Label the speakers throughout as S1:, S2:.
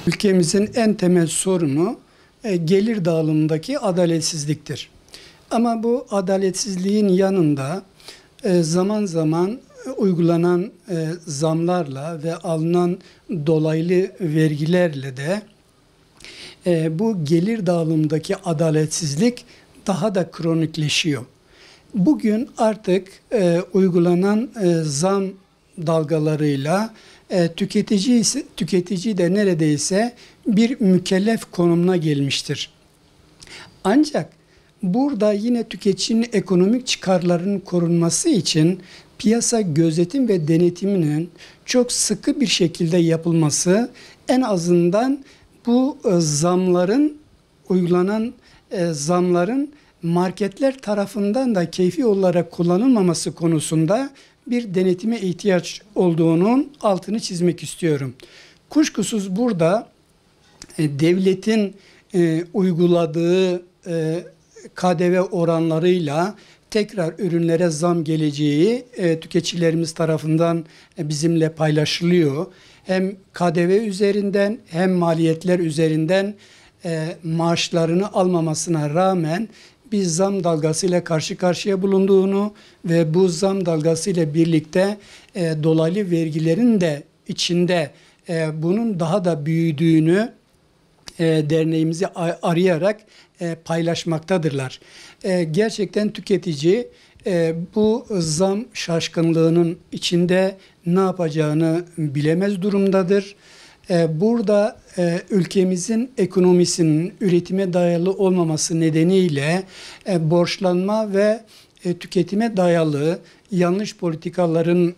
S1: Ülkemizin en temel sorunu gelir dağılımındaki adaletsizliktir. Ama bu adaletsizliğin yanında zaman zaman uygulanan zamlarla ve alınan dolaylı vergilerle de bu gelir dağılımındaki adaletsizlik daha da kronikleşiyor. Bugün artık uygulanan zam dalgalarıyla tüketici de neredeyse bir mükellef konumuna gelmiştir. Ancak burada yine tüketicinin ekonomik çıkarlarının korunması için piyasa gözetim ve denetiminin çok sıkı bir şekilde yapılması, en azından bu uygulanan zamların marketler tarafından da keyfi olarak kullanılmaması konusunda bir denetime ihtiyaç olduğunun altını çizmek istiyorum. Kuşkusuz burada devletin uyguladığı KDV oranlarıyla tekrar ürünlere zam geleceği tüketicilerimiz tarafından bizimle paylaşılıyor. Hem KDV üzerinden hem maliyetler üzerinden maaşlarını almamasına rağmen bir zam dalgasıyla karşı karşıya bulunduğunu ve bu zam dalgasıyla birlikte dolaylı vergilerin de içinde bunun daha da büyüdüğünü derneğimizi arayarak paylaşmaktadırlar. Gerçekten tüketici bu zam şaşkınlığının içinde ne yapacağını bilemez durumdadır. Burada ülkemizin ekonomisinin üretime dayalı olmaması nedeniyle borçlanma ve tüketime dayalı yanlış politikaların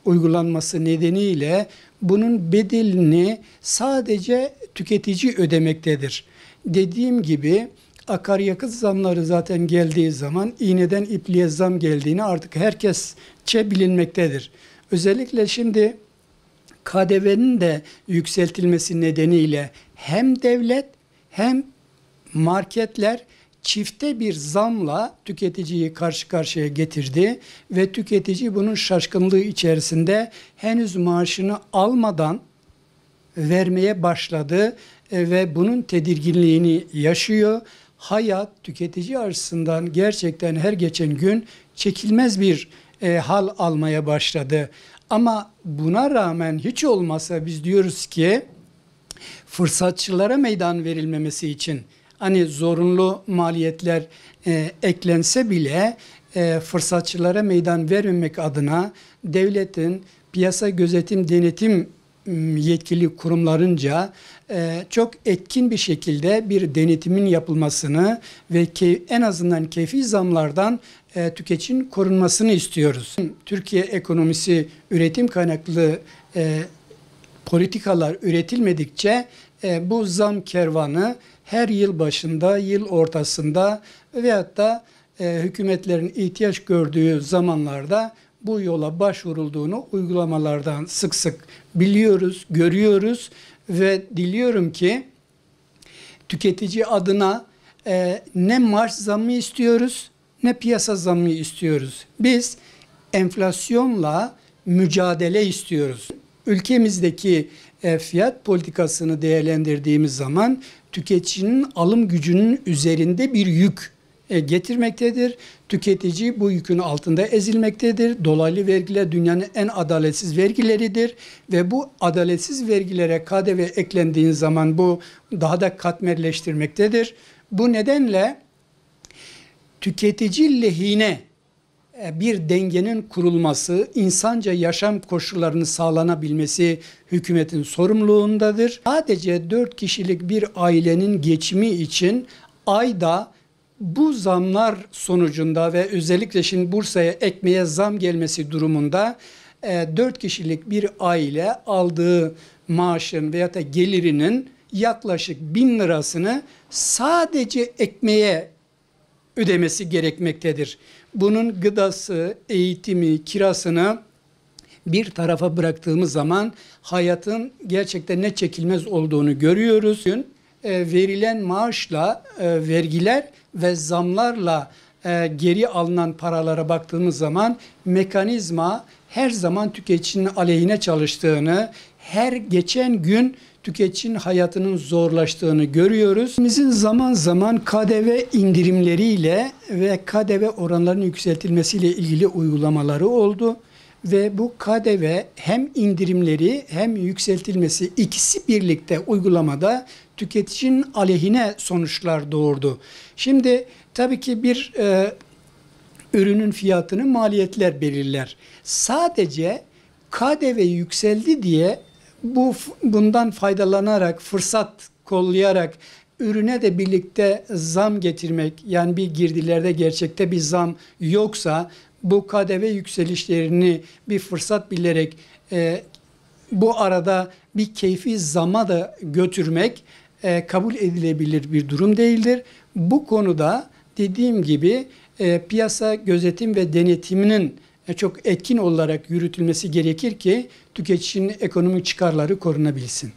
S1: uygulanması nedeniyle bunun bedelini sadece tüketici ödemektedir. Dediğim gibi akaryakıt zamları zaten geldiği zaman iğneden ipliğe zam geldiğini artık herkesçe bilinmektedir. Özellikle şimdi KDV'nin de yükseltilmesi nedeniyle hem devlet hem marketler çifte bir zamla tüketiciyi karşı karşıya getirdi ve tüketici bunun şaşkınlığı içerisinde henüz maaşını almadan vermeye başladı ve bunun tedirginliğini yaşıyor. Hayat tüketici açısından gerçekten her geçen gün çekilmez bir hal almaya başladı. Ama buna rağmen hiç olmazsa biz diyoruz ki fırsatçılara meydan verilmemesi için hani zorunlu maliyetler eklense bile fırsatçılara meydan vermemek adına devletin piyasa gözetim denetim yetkili kurumlarınca çok etkin bir şekilde bir denetimin yapılmasını ve en azından keyfi zamlardan tüketicinin korunmasını istiyoruz. Türkiye ekonomisi üretim kaynaklı politikalar üretilmedikçe bu zam kervanı her yıl başında, yıl ortasında veyahut da hükümetlerin ihtiyaç gördüğü zamanlarda bu yola başvurulduğunu uygulamalardan sık sık biliyoruz, görüyoruz ve diliyorum ki tüketici adına ne maaş zammı istiyoruz ne piyasa zammı istiyoruz. Biz enflasyonla mücadele istiyoruz. Ülkemizdeki fiyat politikasını değerlendirdiğimiz zaman tüketicinin alım gücünün üzerinde bir yük getirmektedir. Tüketici bu yükün altında ezilmektedir. Dolaylı vergiler dünyanın en adaletsiz vergileridir ve bu adaletsiz vergilere KDV eklendiği zaman bu daha da katmerleştirmektedir. Bu nedenle tüketici lehine bir dengenin kurulması, insanca yaşam koşullarının sağlanabilmesi hükümetin sorumluluğundadır. Sadece 4 kişilik bir ailenin geçimi için ayda bu zamlar sonucunda ve özellikle şimdi Bursa'ya ekmeğe zam gelmesi durumunda 4 kişilik bir aile aldığı maaşın veya da gelirinin yaklaşık 1000 lirasını sadece ekmeğe ödemesi gerekmektedir. Bunun gıdası, eğitimi, kirasını bir tarafa bıraktığımız zaman hayatın gerçekten ne çekilmez olduğunu görüyoruz. Verilen maaşla vergiler ve zamlarla geri alınan paralara baktığımız zaman mekanizma her zaman tüketicinin aleyhine çalıştığını, her geçen gün tüketicinin hayatının zorlaştığını görüyoruz. Bizim zaman zaman KDV indirimleriyle ve KDV oranlarının yükseltilmesiyle ilgili uygulamaları oldu. Ve bu KDV hem indirimleri hem yükseltilmesi ikisi birlikte uygulamada tüketicinin aleyhine sonuçlar doğurdu. Şimdi tabii ki bir ürünün fiyatını maliyetler belirler. Sadece KDV yükseldi diye bundan faydalanarak, fırsat kollayarak ürüne de birlikte zam getirmek, yani bir girdilerde gerçekte bir zam yoksa bu KDV yükselişlerini bir fırsat bilerek bu arada bir keyfi zama da götürmek kabul edilebilir bir durum değildir. Bu konuda dediğim gibi piyasa gözetim ve denetiminin çok etkin olarak yürütülmesi gerekir ki tüketicinin ekonomik çıkarları korunabilsin.